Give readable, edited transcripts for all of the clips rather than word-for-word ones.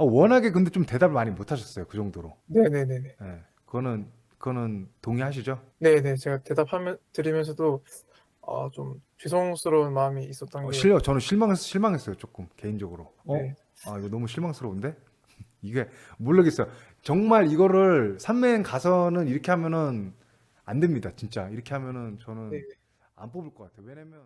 워낙에 근데 좀 대답을 많이 못 하셨어요. 그 정도로. 네네네네. 예. 그거는 동의하시죠? 네네. 제가 대답하면 드리면서도 좀 죄송스러운 마음이 있었던 게. 저는 실망했어요. 조금 개인적으로. 네. 이거 너무 실망스러운데? 이게 모르겠어요. 정말 이거를 삼매행 가서는 이렇게 하면은 안 됩니다. 진짜. 이렇게 하면은 네. 저는 안 뽑을 것 같아요. 왜냐면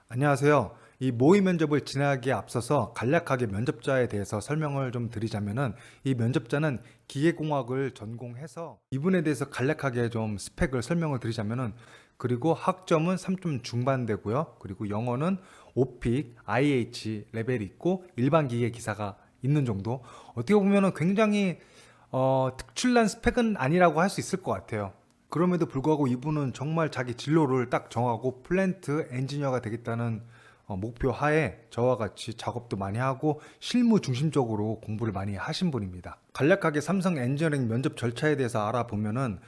안녕하세요. 이 모의 면접을 진행하기에 앞서서 간략하게 면접자에 대해서 설명을 좀 드리자면은 이 면접자는 기계공학을 전공해서 이분에 대해서 간략하게 좀 스펙을 설명을 드리자면은 그리고 학점은 3점 중반되고요. 그리고 영어는 5픽, IH 레벨이 있고 일반 기계 기사가 있는 정도. 어떻게 보면은 굉장히 특출난 스펙은 아니라고 할 수 있을 것 같아요. 그럼에도 불구하고 이분은 정말 자기 진로를 딱 정하고 플랜트 엔지니어가 되겠다는 목표 하에 저와 같이 작업도 많이 하고 실무 중심적으로 공부를 많이 하신 분입니다. 간략하게 삼성 엔지니어링 면접 절차에 대해서 알아보면은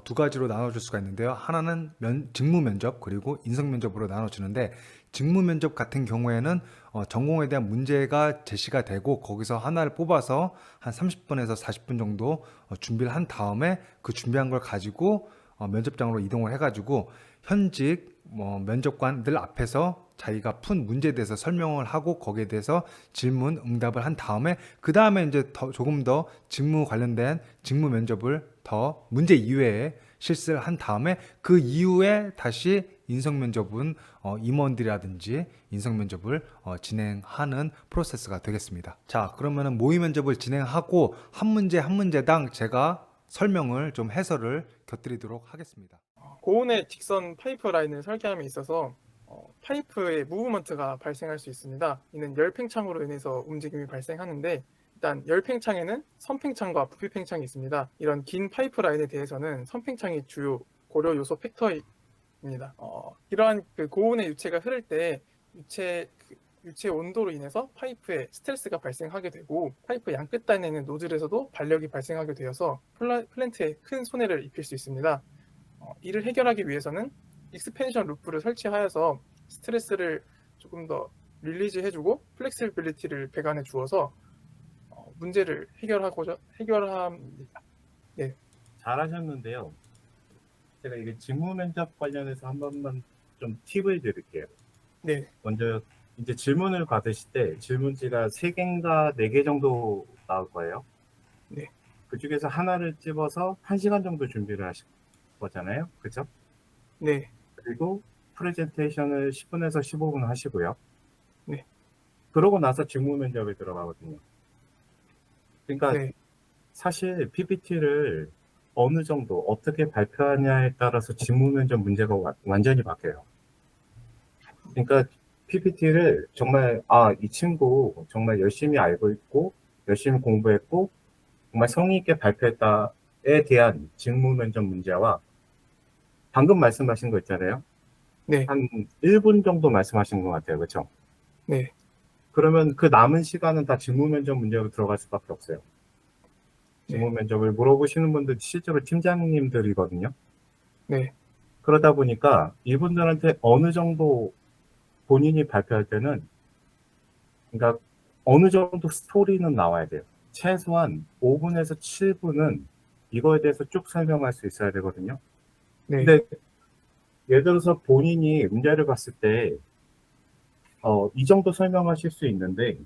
두 가지로 나눠줄 수가 있는데요. 하나는 직무 면접 그리고 인성 면접으로 나눠지는데 직무 면접 같은 경우에는 전공에 대한 문제가 제시가 되고 거기서 하나를 뽑아서 한 30분에서 40분 정도 준비를 한 다음에 그 준비한 걸 가지고 면접장으로 이동을 해가지고 현직 면접관들 앞에서 자기가 푼 문제에 대해서 설명을 하고 거기에 대해서 질문 응답을 한 다음에 그 다음에 이제 조금 더 직무 관련된 직무 면접을 더 문제 이외에 실습을 한 다음에 그 이후에 다시 인성 면접은 임원들이라든지 인성 면접을 진행하는 프로세스가 되겠습니다. 자, 그러면은 모의 면접을 진행하고 한 문제 한 문제당 제가 설명을 좀 해설을 곁드리도록 하겠습니다. 고온의 직선 파이프라인을 설계함에 있어서 파이프의 무브먼트가 발생할 수 있습니다. 이는 열팽창으로 인해서 움직임이 발생하는데, 일단 열팽창에는 선팽창과 부피팽창이 있습니다. 이런 긴 파이프라인에 대해서는 선팽창이 주요 고려 요소 팩터입니다. 이러한 그 고온의 유체가 흐를 때 유체 온도로 인해서 파이프에 스트레스가 발생하게 되고, 파이프 양끝 단에 있는 노즐에서도 반력이 발생하게 되어서 플랜트에 큰 손해를 입힐 수 있습니다. 이를 해결하기 위해서는 익스펜션 루프를 설치하여서 스트레스를 조금 더 릴리즈 해주고 플렉시빌리티를 배관해 주어서 문제를 해결합니다. 네. 잘하셨는데요. 제가 이게 직무 면접 관련해서 한 번만 좀 팁을 드릴게요. 네. 먼저 이제 질문을 받으실 때 질문지가 3개인가 4개 정도 나올 거예요. 네. 그 중에서 하나를 집어서 1시간 정도 준비를 하실 거잖아요. 그죠? 네. 그리고 프레젠테이션을 10분에서 15분 하시고요. 네. 그러고 나서 직무 면접에 들어가거든요. 그러니까 네. 사실 PPT를 어느 정도 어떻게 발표하냐에 따라서 직무 면접 문제가 완전히 바뀌어요. 그러니까 PPT를 정말 이 친구 정말 열심히 알고 있고 열심히 공부했고 정말 성의 있게 발표했다에 대한 직무 면접 문제와 방금 말씀하신 거 있잖아요. 네. 한 1분 정도 말씀하신 것 같아요. 그렇죠? 네. 그러면 그 남은 시간은 다 직무 면접 문제로 들어갈 수밖에 없어요. 직무 네. 면접을 물어보시는 분들 실제로 팀장님들이거든요. 네. 그러다 보니까 이분들한테 어느 정도 본인이 발표할 때는 그러니까 어느 정도 스토리는 나와야 돼요. 최소한 5분에서 7분은 이거에 대해서 쭉 설명할 수 있어야 되거든요. 네. 근데 예를 들어서 본인이 문제를 봤을 때 이 정도 설명하실 수 있는데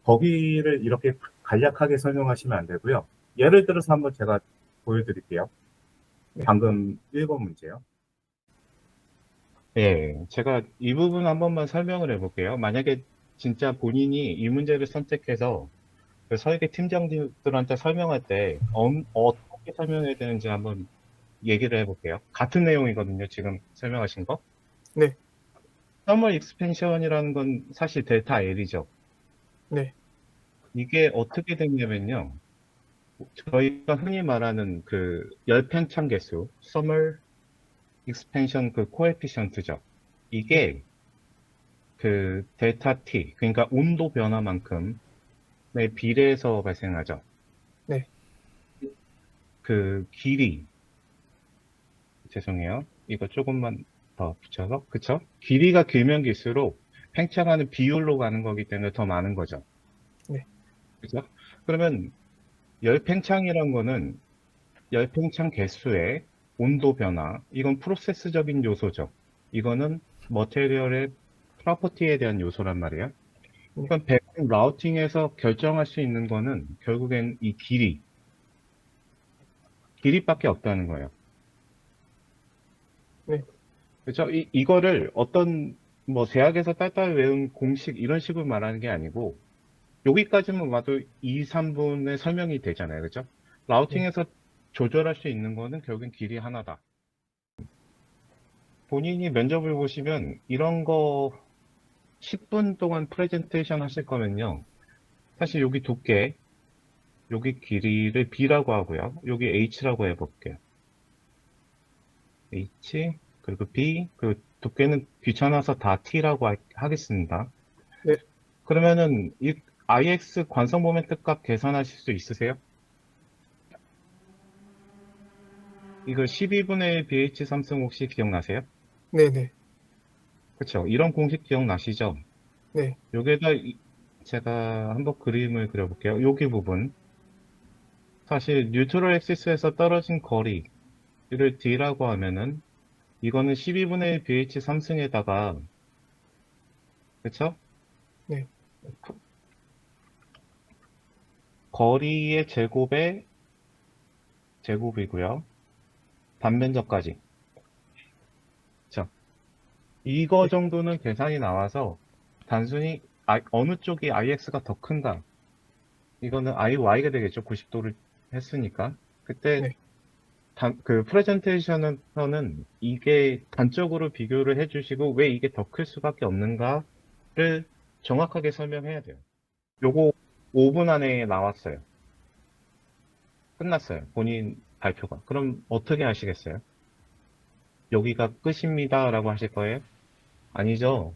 거기를 이렇게 간략하게 설명하시면 안 되고요. 예를 들어서 한번 제가 보여드릴게요. 네. 방금 1번 문제요. 예, 제가 이 부분 한 번만 설명을 해볼게요. 만약에 진짜 본인이 이 문제를 선택해서 그 설계 팀장들한테 설명할 때 어떻게 설명해야 되는지 한번 얘기를 해볼게요. 같은 내용이거든요, 지금 설명하신 거. 네. 서멀 익스펜션이라는 건 사실 델타 L이죠. 네. 이게 어떻게 되냐면요. 저희가 흔히 말하는 그 열팽창 개수, 서멀 익스펜션 그 코에피션트죠. 이게 그 델타 T, 그러니까 온도 변화만큼의 비례해서 발생하죠. 네. 그 길이, 죄송해요. 이거 조금만 더 붙여서, 그쵸? 길이가 길면 길수록 팽창하는 비율로 가는 거기 때문에 더 많은 거죠. 네. 그죠? 그러면 열팽창이란 거는 열팽창 개수의 온도 변화, 이건 프로세스적인 요소죠. 이거는 머테리얼의 프로퍼티에 대한 요소란 말이에요. 그러니까 배경 라우팅에서 결정할 수 있는 거는 결국엔 이 길이밖에 없다는 거예요. 네. 그렇죠? 이거를 어떤 뭐 대학에서 딸딸 외운 공식 이런 식으로 말하는 게 아니고 여기까지만 와도 2, 3분의 설명이 되잖아요. 그렇죠? 라우팅에서 조절할 수 있는 거는 결국엔 길이 하나다. 본인이 면접을 보시면 이런 거 10분 동안 프레젠테이션 하실 거면요. 사실 여기 두께, 여기 길이를 B라고 하고요. 여기 H라고 해볼게요. H, 그리고 B, 그리고 두께는 귀찮아서 다 T라고 하겠습니다. 네. 그러면은 이 IX 관성 모멘트 값 계산하실 수 있으세요? 이거 12분의 1 BH 삼승 혹시 기억나세요? 네네. 그렇죠. 이런 공식 기억나시죠? 네. 여기에다 제가 한번 그림을 그려볼게요. 여기 부분. 사실 뉴트럴 엑시스에서 떨어진 거리를 D라고 하면은 이거는 12분의 1 BH 3승에다가 그쵸? 네. 거리의 제곱의 제곱이고요. 단면적까지. 그쵸? 이거 네. 정도는 계산이 나와서 단순히 어느 쪽이 IX가 더 큰가? 이거는 IY가 되겠죠. 90도를 했으니까. 그때 네. 그 프레젠테이션에서는 이게 단적으로 비교를 해주시고 왜 이게 더 클 수밖에 없는가를 정확하게 설명해야 돼요. 요거 5분 안에 나왔어요. 끝났어요. 본인 발표가. 그럼 어떻게 하시겠어요? 여기가 끝입니다. 라고 하실 거예요? 아니죠.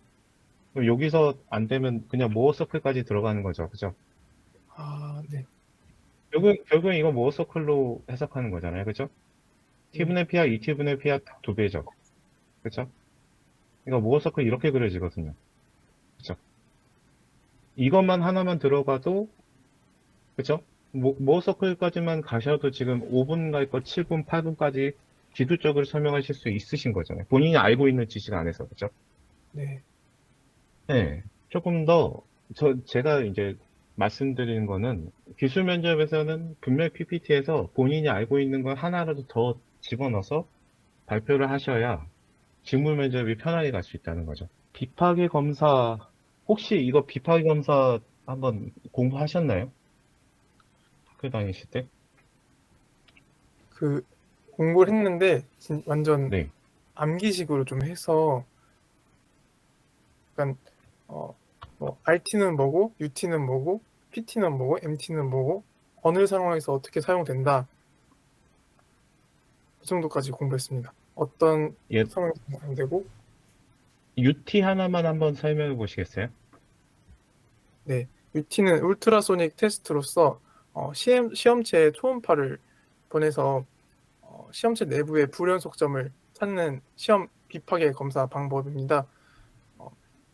그럼 여기서 안 되면 그냥 모어 서클까지 들어가는 거죠. 그죠? 아, 네. 결국엔 이거 모어 서클로 해석하는 거잖아요. 그죠? T분의 P와 2T분의 P와 2배죠. 그쵸? 이거 모어 서클 이렇게 그려지거든요. 그쵸? 이것만 하나만 들어가도, 그쵸? 모어 서클까지만 가셔도 지금 5분 갈 거 7분, 8분까지 기술적으로 설명하실 수 있으신 거잖아요. 본인이 알고 있는 지식 안에서, 그쵸? 네. 네. 조금 더, 제가 이제 말씀드리는 거는 기술 면접에서는 분명 PPT에서 본인이 알고 있는 걸 하나라도 더 집어넣어서 발표를 하셔야 직무 면접이 편하게 갈 수 있다는 거죠. 비파기 검사, 혹시 이거 비파기 검사 한번 공부하셨나요? 학교 다니실 때? 그 공부를 했는데 완전 네. 암기식으로 좀 해서 약간 뭐 RT는 뭐고 UT는 뭐고 PT는 뭐고 MT는 뭐고 어느 상황에서 어떻게 사용된다 그 정도까지 공부했습니다. 어떤 예, 상황에서 사용되고 UT 하나만 한번 설명해 보시겠어요? 네, UT는 울트라소닉 테스트로서 시험체에 초음파를 보내서 시험체 내부의 불연속점을 찾는 시험 비파계 검사 방법입니다.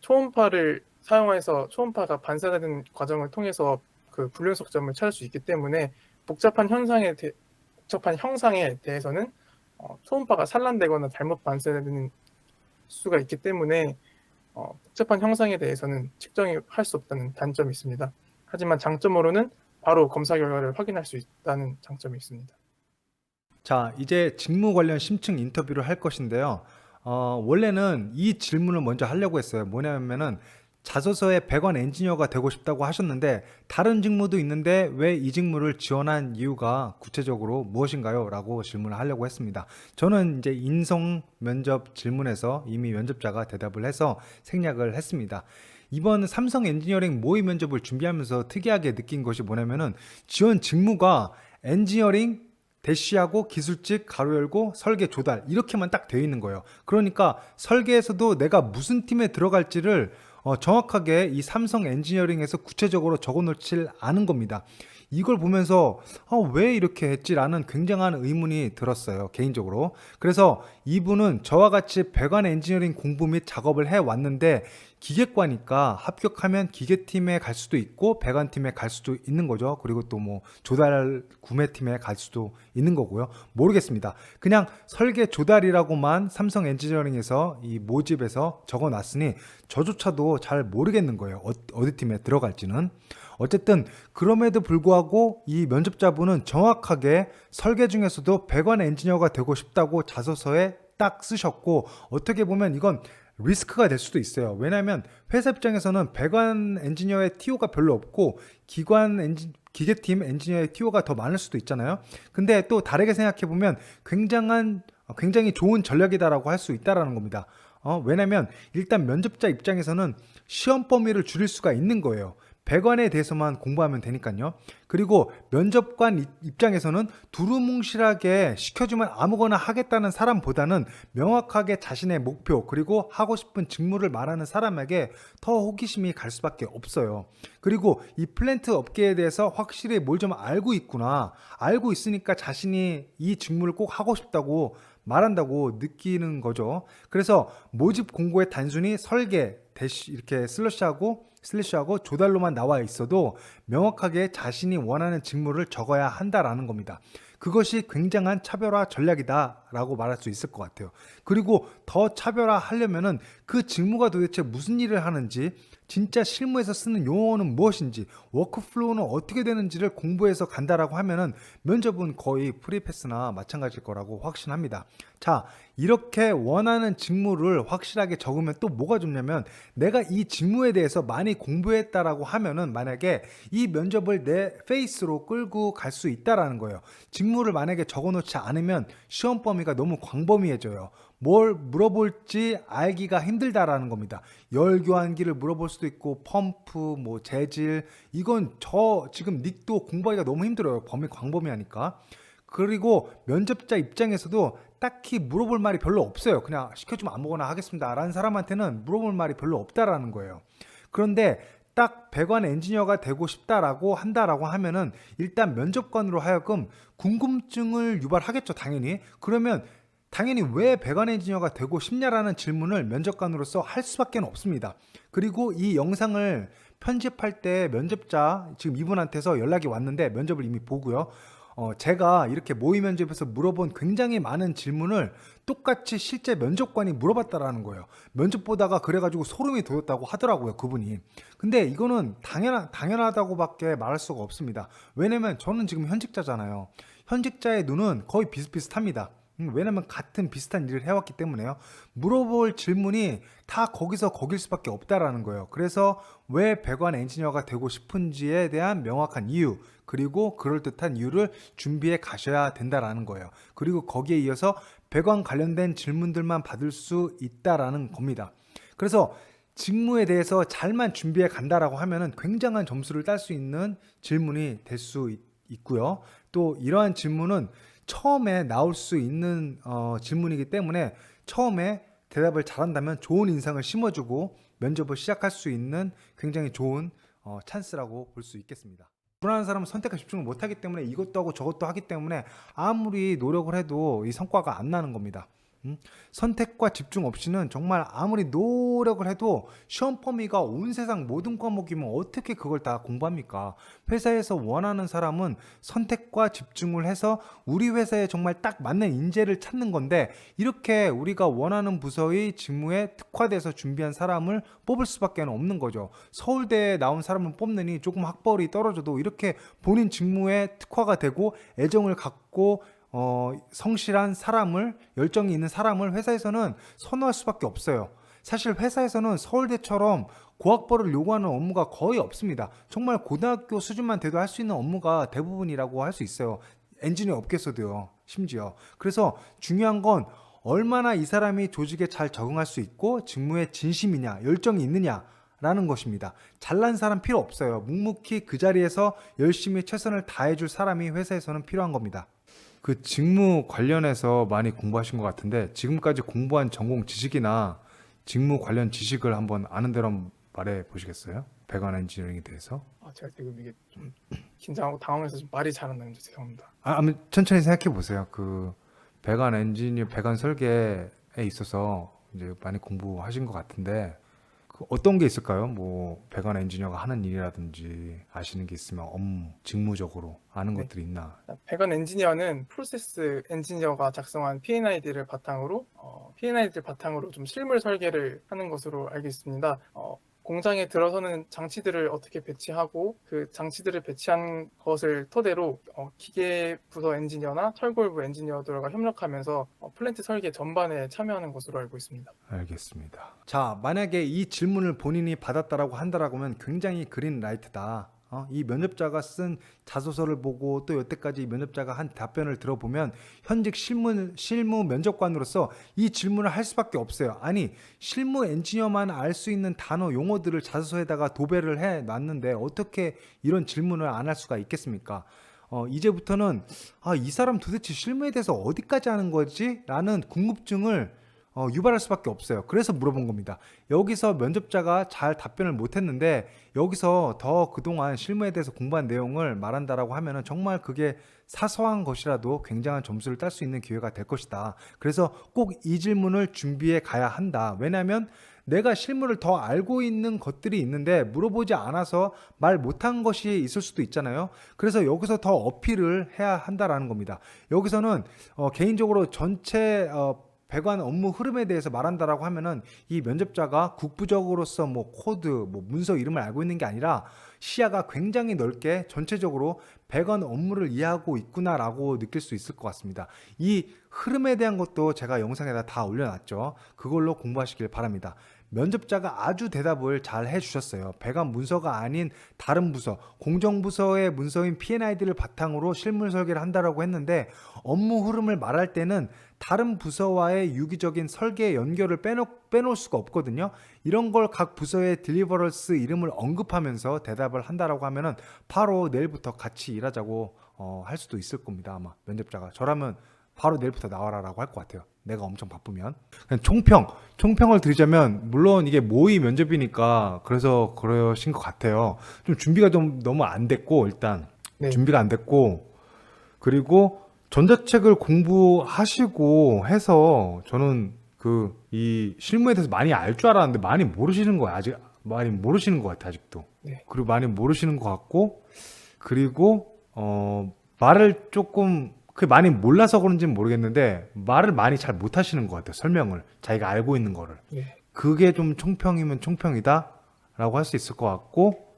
초음파를 사용해서 초음파가 반사되는 과정을 통해서 그 불연속점을 찾을 수 있기 때문에 복잡한 형상에 대해서는 초음파가 산란되거나 잘못 반사되는 수가 있기 때문에 복잡한 형상에 대해서는 측정이 할 수 없다는 단점이 있습니다. 하지만 장점으로는 바로 검사 결과를 확인할 수 있다는 장점이 있습니다. 자, 이제 직무 관련 심층 인터뷰를 할 것인데요. 원래는 이 질문을 먼저 하려고 했어요. 뭐냐면은 자소서에 배관 엔지니어가 되고 싶다고 하셨는데 다른 직무도 있는데 왜 이 직무를 지원한 이유가 구체적으로 무엇인가요? 라고 질문을 하려고 했습니다. 저는 이제 인성 면접 질문에서 이미 면접자가 대답을 해서 생략을 했습니다. 이번 삼성 엔지니어링 모의 면접을 준비하면서 특이하게 느낀 것이 뭐냐면은 지원 직무가 엔지니어링 대시하고 기술직 가로 열고 설계 조달 이렇게만 딱 되어 있는 거예요. 그러니까 설계에서도 내가 무슨 팀에 들어갈지를 정확하게 이 삼성 엔지니어링에서 구체적으로 적어 놓질 않은 겁니다. 이걸 보면서 왜 이렇게 했지라는 굉장한 의문이 들었어요, 개인적으로. 그래서 이분은 저와 같이 배관 엔지니어링 공부 및 작업을 해왔는데 기계과니까 합격하면 기계팀에 갈 수도 있고 배관팀에 갈 수도 있는 거죠. 그리고 또 뭐 조달 구매팀에 갈 수도 있는 거고요. 모르겠습니다. 그냥 설계 조달이라고만 삼성 엔지니어링에서 이 모집에서 적어놨으니 저조차도 잘 모르겠는 거예요. 어디 팀에 들어갈지는. 어쨌든 그럼에도 불구하고 이 면접자분은 정확하게 설계 중에서도 배관 엔지니어가 되고 싶다고 자소서에 딱 쓰셨고, 어떻게 보면 이건 리스크가 될 수도 있어요. 왜냐하면 회사 입장에서는 배관 엔지니어의 TO가 별로 없고 기계팀 엔지니어의 TO가 더 많을 수도 있잖아요. 근데 또 다르게 생각해 보면 굉장히 좋은 전략이다라고 할 수 있다라는 겁니다. 왜냐하면 일단 면접자 입장에서는 시험 범위를 줄일 수가 있는 거예요. 배관에 대해서만 공부하면 되니까요. 그리고 면접관 입장에서는 두루뭉실하게 시켜주면 아무거나 하겠다는 사람보다는 명확하게 자신의 목표 그리고 하고 싶은 직무를 말하는 사람에게 더 호기심이 갈 수밖에 없어요. 그리고 이 플랜트 업계에 대해서 확실히 뭘 좀 알고 있구나, 알고 있으니까 자신이 이 직무를 꼭 하고 싶다고 말한다고 느끼는 거죠. 그래서 모집 공고에 단순히 설계, 이렇게 슬래시하고 조달로만 나와 있어도 명확하게 자신이 원하는 직무를 적어야 한다라는 겁니다. 그것이 굉장한 차별화 전략이다라고 말할 수 있을 것 같아요. 그리고 더 차별화하려면은 그 직무가 도대체 무슨 일을 하는지, 진짜 실무에서 쓰는 용어는 무엇인지, 워크플로우는 어떻게 되는지를 공부해서 간다라고 하면은 면접은 거의 프리패스나 마찬가지일 거라고 확신합니다. 자, 이렇게 원하는 직무를 확실하게 적으면 또 뭐가 좋냐면, 내가 이 직무에 대해서 많이 공부했다라고 하면은 만약에 이 면접을 내 페이스로 끌고 갈 수 있다라는 거예요. 직무를 만약에 적어놓지 않으면 시험 범위가 너무 광범위해져요. 뭘 물어볼지 알기가 힘들다라는 겁니다. 열 교환기를 물어볼 수도 있고 펌프, 뭐 재질, 이건 저 지금 닉도 공부하기가 너무 힘들어요. 범위 광범위하니까. 그리고 면접자 입장에서도 딱히 물어볼 말이 별로 없어요. 그냥 시켜주면 아무거나 하겠습니다 라는 사람한테는 물어볼 말이 별로 없다라는 거예요. 그런데 딱 배관 엔지니어가 되고 싶다라고 한다라고 하면은 일단 면접관으로 하여금 궁금증을 유발하겠죠, 당연히. 그러면 당연히 왜 배관 엔지니어가 되고 싶냐라는 질문을 면접관으로서 할 수밖에 없습니다. 그리고 이 영상을 편집할 때 면접자, 지금 이분한테서 연락이 왔는데 면접을 이미 보고요. 제가 이렇게 모의 면접에서 물어본 굉장히 많은 질문을 똑같이 실제 면접관이 물어봤다라는 거예요. 면접 보다가 그래가지고 소름이 돋았다고 하더라고요, 그분이. 근데 이거는 당연하다고밖에 말할 수가 없습니다. 왜냐면 저는 지금 현직자잖아요. 현직자의 눈은 거의 비슷비슷합니다. 왜냐면 같은 비슷한 일을 해왔기 때문에요. 물어볼 질문이 다 거기서 거길 수밖에 없다라는 거예요. 그래서 왜 배관 엔지니어가 되고 싶은지에 대한 명확한 이유, 그리고 그럴듯한 이유를 준비해 가셔야 된다라는 거예요. 그리고 거기에 이어서 배관 관련된 질문들만 받을 수 있다라는 겁니다. 그래서 직무에 대해서 잘만 준비해 간다라고 하면은 굉장한 점수를 딸 수 있는 질문이 될 수 있고요. 또 이러한 질문은 처음에 나올 수 있는 질문이기 때문에 처음에 대답을 잘한다면 좋은 인상을 심어주고 면접을 시작할 수 있는 굉장히 좋은 찬스라고 볼 수 있겠습니다. 불안한 사람은 선택과 집중을 못하기 때문에 이것도 하고 저것도 하기 때문에 아무리 노력을 해도 이 성과가 안 나는 겁니다. 선택과 집중 없이는 정말 아무리 노력을 해도 시험 범위가 온 세상 모든 과목이면 어떻게 그걸 다 공부합니까? 회사에서 원하는 사람은 선택과 집중을 해서 우리 회사에 정말 딱 맞는 인재를 찾는 건데, 이렇게 우리가 원하는 부서의 직무에 특화돼서 준비한 사람을 뽑을 수밖에 없는 거죠. 서울대에 나온 사람을 뽑느니 조금 학벌이 떨어져도 이렇게 본인 직무에 특화가 되고 애정을 갖고 성실한 사람을, 열정이 있는 사람을 회사에서는 선호할 수밖에 없어요. 사실 회사에서는 서울대처럼 고학벌을 요구하는 업무가 거의 없습니다. 정말 고등학교 수준만 돼도 할 수 있는 업무가 대부분이라고 할 수 있어요. 엔지니어 업계에서도요, 심지어. 그래서 중요한 건 얼마나 이 사람이 조직에 잘 적응할 수 있고 직무에 진심이냐, 열정이 있느냐 라는 것입니다. 잘난 사람 필요 없어요. 묵묵히 그 자리에서 열심히 최선을 다해줄 사람이 회사에서는 필요한 겁니다. 그 직무 관련해서 많이 공부하신 것 같은데, 지금까지 공부한 전공 지식이나 직무 관련 지식을 한번 아는 대로 말해 보시겠어요? 배관 엔지니어링에 대해서? 제가 지금 이게 좀 긴장하고 당황해서 좀 말이 잘 안 나는데 죄송합니다. 한번 천천히 생각해 보세요. 그 배관 설계에 있어서 이제 많이 공부하신 것 같은데, 어떤 게 있을까요? 뭐 배관 엔지니어가 하는 일이라든지 아시는 게 있으면 업무, 직무적으로 아는 네. 것들이 있나? 배관 엔지니어는 프로세스 엔지니어가 작성한 P&ID를 바탕으로 좀 실물 설계를 하는 것으로 알고 있습니다. 공장에 들어서는 장치들을 어떻게 배치하고 그 장치들을 배치한 것을 토대로 기계 부서 엔지니어나 철골부 엔지니어들과 협력하면서 플랜트 설계 전반에 참여하는 것으로 알고 있습니다. 알겠습니다. 자, 만약에 이 질문을 본인이 받았다라고 한다라고 하면 굉장히 그린라이트다. 이 면접자가 쓴 자소서를 보고 또 여태까지 이 면접자가 한 답변을 들어보면 현직 실무 면접관으로서 이 질문을 할 수밖에 없어요. 아니, 실무 엔지니어만 알 수 있는 단어 용어들을 자소서에다가 도배를 해 놨는데 어떻게 이런 질문을 안 할 수가 있겠습니까? 이제부터는 이 사람 도대체 실무에 대해서 어디까지 아는 거지? 라는 궁금증을 유발할 수밖에 없어요. 그래서 물어본 겁니다. 여기서 면접자가 잘 답변을 못했는데 여기서 더 그동안 실무에 대해서 공부한 내용을 말한다라고 하면은 정말 그게 사소한 것이라도 굉장한 점수를 딸 수 있는 기회가 될 것이다. 그래서 꼭 이 질문을 준비해 가야 한다. 왜냐하면 내가 실무를 더 알고 있는 것들이 있는데 물어보지 않아서 말 못한 것이 있을 수도 있잖아요. 그래서 여기서 더 어필을 해야 한다라는 겁니다. 여기서는 개인적으로 전체 배관 업무 흐름에 대해서 말한다라고 하면은 이 면접자가 국부적으로서 뭐 코드, 뭐 문서 이름을 알고 있는 게 아니라 시야가 굉장히 넓게 전체적으로 배관 업무를 이해하고 있구나라고 느낄 수 있을 것 같습니다. 이 흐름에 대한 것도 제가 영상에다 다 올려놨죠. 그걸로 공부하시길 바랍니다. 면접자가 아주 대답을 잘 해주셨어요. 배관 문서가 아닌 다른 부서, 공정부서의 문서인 P&ID를 바탕으로 실물 설계를 한다라고 했는데 업무 흐름을 말할 때는 다른 부서와의 유기적인 설계 연결을 빼놓을 수가 없거든요. 이런 걸 각 부서의 딜리버럴스 이름을 언급하면서 대답을 한다라고 하면은 바로 내일부터 같이 일하자고 할 수도 있을 겁니다. 아마 면접자가 저라면 바로 내일부터 나와라라고 할 것 같아요. 내가 엄청 바쁘면. 그냥 총평을 드리자면 물론 이게 모의 면접이니까 그래서 그러신 것 같아요. 좀 준비가 좀 너무 안 됐고 일단 네. 준비가 안 됐고 그리고 전자책을 공부하시고 해서 저는 이 실무에 대해서 많이 알 줄 알았는데 많이 모르시는 거야. 아직 많이 모르시는 것 같아 아직도. 네. 그리고 많이 모르시는 것 같고 그리고 말을 조금 많이 몰라서 그런지는 모르겠는데 말을 많이 잘 못하시는 것 같아요. 설명을 자기가 알고 있는 거를. 네. 그게 좀 총평이면 총평이다라고 할 수 있을 것 같고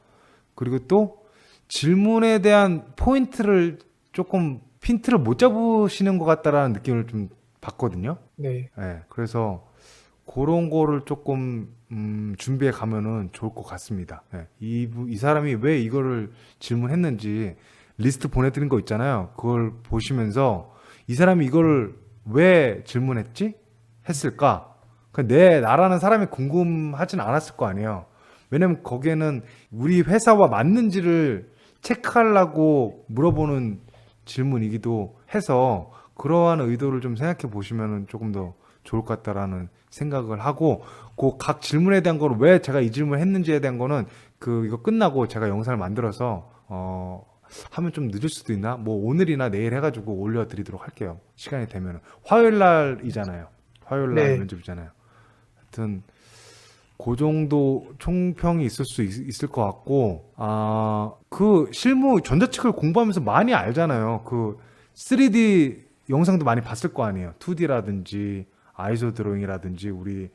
그리고 또 질문에 대한 포인트를 조금 핀트를 못 잡으시는 것 같다라는 느낌을 좀 받거든요. 네. 네, 그래서 그런 거를 조금 준비해 가면은 좋을 것 같습니다. 네, 이 사람이 왜 이거를 질문했는지 리스트 보내드린 거 있잖아요. 그걸 보시면서 이 사람이 이거를 왜 질문했지? 했을까? 나라는 사람이 궁금하진 않았을 거 아니에요. 왜냐면 거기에는 우리 회사와 맞는지를 체크하려고 물어보는 질문이기도 해서 그러한 의도를 좀 생각해 보시면 조금 더 좋을 것 같다라는 생각을 하고 그 각 질문에 대한 거를 왜 제가 이 질문을 했는지에 대한 거는 이거 끝나고 제가 영상을 만들어서 하면 좀 늦을 수도 있나? 뭐 오늘이나 내일 해가지고 올려드리도록 할게요. 시간이 되면 화요일 날이잖아요. 화요일 날 네. 면접이잖아요. 하여튼 그 정도 총평이 있을 수 있을 것 같고 그 실무 전자책을 공부하면서 많이 알잖아요. 3D 영상도 많이 봤을 거 아니에요. 2D라든지 아이소 드로잉이라든지 우리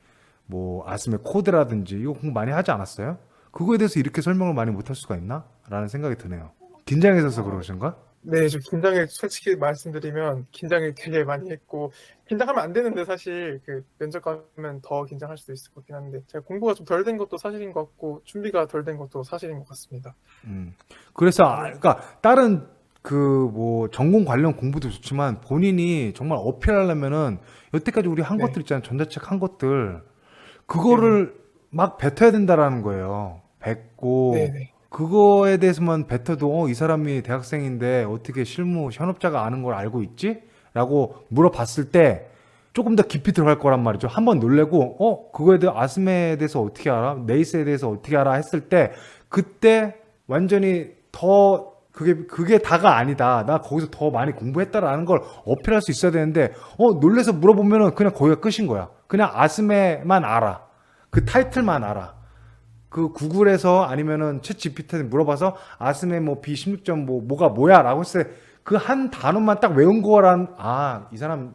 뭐 아스메 코드라든지 이거 공부 많이 하지 않았어요? 그거에 대해서 이렇게 설명을 많이 못할 수가 있나? 라는 생각이 드네요. 긴장해서 그러신가? 네, 좀 솔직히 말씀드리면 긴장을 되게 많이 했고 긴장하면 안 되는데 사실 면접 가면 더 긴장할 수도 있을 것 같긴 한데 제가 공부가 좀 덜 된 것도 사실인 것 같고 준비가 덜 된 것도 사실인 것 같습니다. 그래서 그러니까 다른 뭐 전공 관련 공부도 좋지만 본인이 정말 어필하려면은 여태까지 우리 한 네. 것들 있잖아요. 전자책 한 것들 그거를 막 뱉어야 된다라는 거예요. 뱉고 네네. 그거에 대해서만 뱉어도 이 사람이 대학생인데 어떻게 실무 현업자가 아는 걸 알고 있지? 라고 물어봤을 때 조금 더 깊이 들어갈 거란 말이죠. 한번 놀래고 그거에 대해 아스메에 대해서 어떻게 알아? 네이스에 대해서 어떻게 알아? 했을 때 그때 완전히 더 그게 다가 아니다. 나 거기서 더 많이 공부했다라는 걸 어필할 수 있어야 되는데 놀래서 물어보면은 그냥 거기가 끝인 거야. 그냥 아스메만 알아. 그 타이틀만 알아. 그 구글에서 아니면은 챗 GPT한테 물어봐서 아스메 뭐 B16점 뭐가 뭐야라고 했을 때 그 한 단어만 딱 외운 거란 이 사람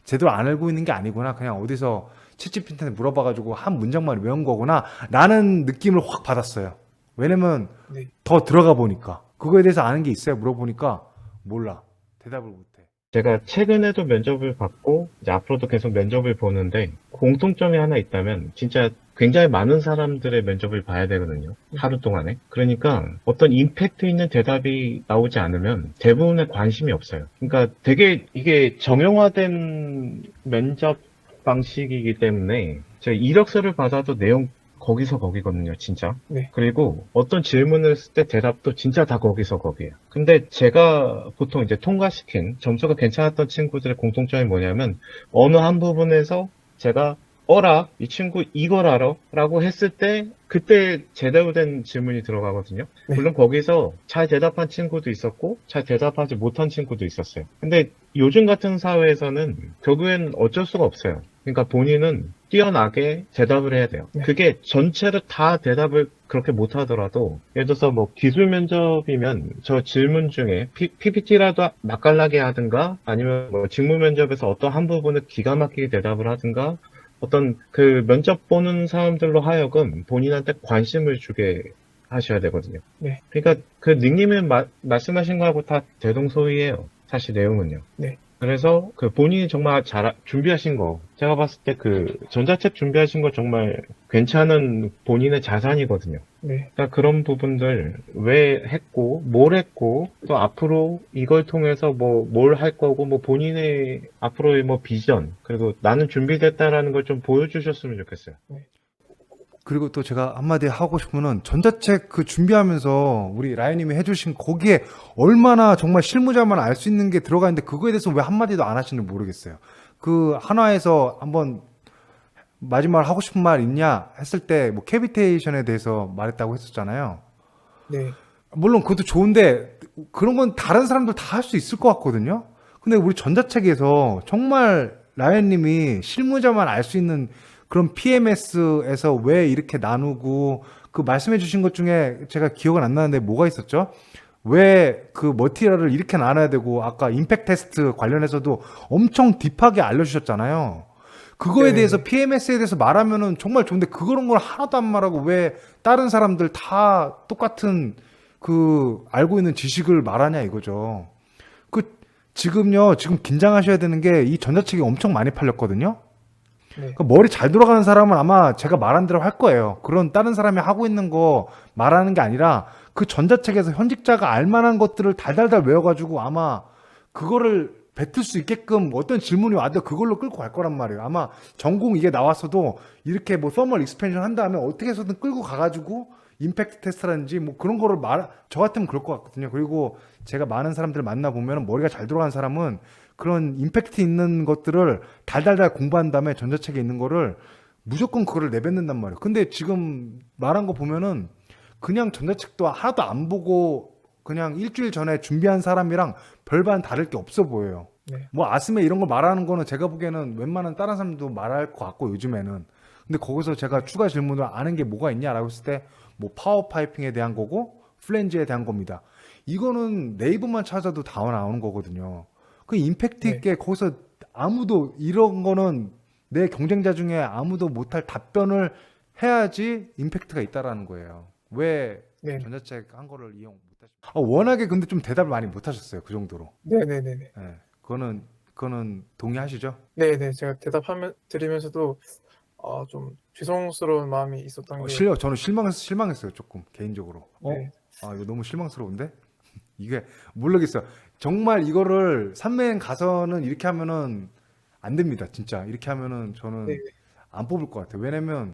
제대로 안 알고 있는 게 아니구나. 그냥 어디서 챗 GPT한테 물어봐가지고 한 문장만 외운 거구나. 라는 느낌을 확 받았어요. 왜냐면 네. 더 들어가 보니까 그거에 대해서 아는 게 있어요. 물어보니까 몰라. 대답을 못해. 제가 최근에도 면접을 받고 이제 앞으로도 계속 면접을 보는데 공통점이 하나 있다면 진짜 굉장히 많은 사람들의 면접을 봐야 되거든요. 하루 동안에. 그러니까 어떤 임팩트 있는 대답이 나오지 않으면 대부분의 관심이 없어요. 그러니까 되게 이게 정형화된 면접 방식이기 때문에 제가 이력서를 받아도 내용 거기서 거기거든요, 진짜. 네. 그리고 어떤 질문을 했을 때 대답도 진짜 다 거기서 거기에요. 근데 제가 보통 이제 통과시킨 점수가 괜찮았던 친구들의 공통점이 뭐냐면 어느 한 부분에서 제가 이 친구 이걸 알아? 라고 했을 때 그때 제대로 된 질문이 들어가거든요. 네. 물론 거기서 잘 대답한 친구도 있었고 잘 대답하지 못한 친구도 있었어요. 근데 요즘 같은 사회에서는 결국엔 어쩔 수가 없어요. 그러니까 본인은 뛰어나게 대답을 해야 돼요. 네. 그게 전체로 다 대답을 그렇게 못하더라도 예를 들어서 뭐 기술 면접이면 저 질문 중에 PPT라도 맛깔나게 하든가 아니면 뭐 직무 면접에서 어떤 한 부분을 기가 막히게 대답을 하든가 어떤 그 면접 보는 사람들로 하여금 본인한테 관심을 주게 하셔야 되거든요. 네. 그러니까 그 닉님이 말씀하신 거하고 다 대동소이해요. 사실 내용은요. 네. 그래서 그 본인이 정말 준비하신 거, 제가 봤을 때 그 전자책 준비하신 거 정말 괜찮은 본인의 자산이거든요. 네. 그러니까 그런 부분들 왜 했고, 뭘 했고, 또 앞으로 이걸 통해서 뭐 뭘 할 거고, 뭐 본인의 앞으로의 뭐 비전, 그리고 나는 준비됐다라는 걸 좀 보여주셨으면 좋겠어요. 그리고 또 제가 한마디 하고 싶은 건 전자책 그 준비하면서 우리 라이님이 해주신 거기에 얼마나 정말 실무자만 알 수 있는 게 들어가 있는데 그거에 대해서 왜 한마디도 안 하시는지 모르겠어요. 그 한화에서 한번 마지막 하고 싶은 말 있냐 했을 때 뭐 캐비테이션에 대해서 말했다고 했었잖아요. 네. 물론 그것도 좋은데 그런 건 다른 사람들 다 할 수 있을 것 같거든요. 근데 우리 전자책에서 정말 라이님이 실무자만 알 수 있는 그런 PMS에서 왜 이렇게 나누고 그 말씀해 주신 것 중에 제가 기억은 안 나는데 뭐가 있었죠? 왜 그 머티리얼을 이렇게 나눠야 되고 아까 임팩트 테스트 관련해서도 엄청 딥하게 알려주셨잖아요. 그거에 네. 대해서 PMS에 대해서 말하면은 정말 좋은데 그런 걸 하나도 안 말하고 왜 다른 사람들 다 똑같은 그 알고 있는 지식을 말하냐 이거죠. 지금 긴장하셔야 되는 게 이 전자책이 엄청 많이 팔렸거든요. 네. 그 머리 잘 돌아가는 사람은 아마 제가 말한 대로 할 거예요. 그런 다른 사람이 하고 있는 거 말하는 게 아니라 그 전자책에서 현직자가 알만한 것들을 달달달 외워가지고 아마 그거를 뱉을 수 있게끔 어떤 질문이 와도 그걸로 끌고 갈 거란 말이에요. 아마 전공 이게 나왔어도 이렇게 뭐 서멀 익스펜션 한 다음에 어떻게 해서든 끌고 가가지고 임팩트 테스트라든지 뭐 그런 거를 저 같으면 그럴 것 같거든요. 그리고 제가 많은 사람들 만나보면 머리가 잘 돌아가는 사람은 그런 임팩트 있는 것들을 달달달 공부한 다음에 전자책에 있는 거를 무조건 그거를 내뱉는단 말이에요. 근데 지금 말한 거 보면은 그냥 전자책도 하나도 안 보고 그냥 일주일 전에 준비한 사람이랑 별반 다를 게 없어 보여요. 네. 뭐 아스메 이런 거 말하는 거는 제가 보기에는 웬만한 다른 사람도 말할 것 같고 요즘에는. 근데 거기서 제가 추가 질문을 아는 게 뭐가 있냐라고 했을 때 뭐 파워 파이핑에 대한 거고 플랜지에 대한 겁니다. 이거는 네이버만 찾아도 다 나오는 거거든요. 그 임팩트 있게 거기서 아무도 이런 거는 내 경쟁자 중에 아무도 못할 답변을 해야지 임팩트가 있다라는 거예요. 왜 네. 전자책 한 거를 이용 못하셨어요? 워낙에 근데 좀 대답을 많이 못하셨어요. 그 정도로. 네네네네. 네. 그거는 동의하시죠? 네네. 제가 드리면서도 좀 죄송스러운 마음이 있었던 게. 저는 실망했어요. 조금 개인적으로. 네. 이거 너무 실망스러운데? 이게 모르겠어요. 정말 이거를 삼매행 가서는 이렇게 하면은 안 됩니다. 진짜 이렇게 하면은 저는 네. 안 뽑을 것 같아요. 왜냐면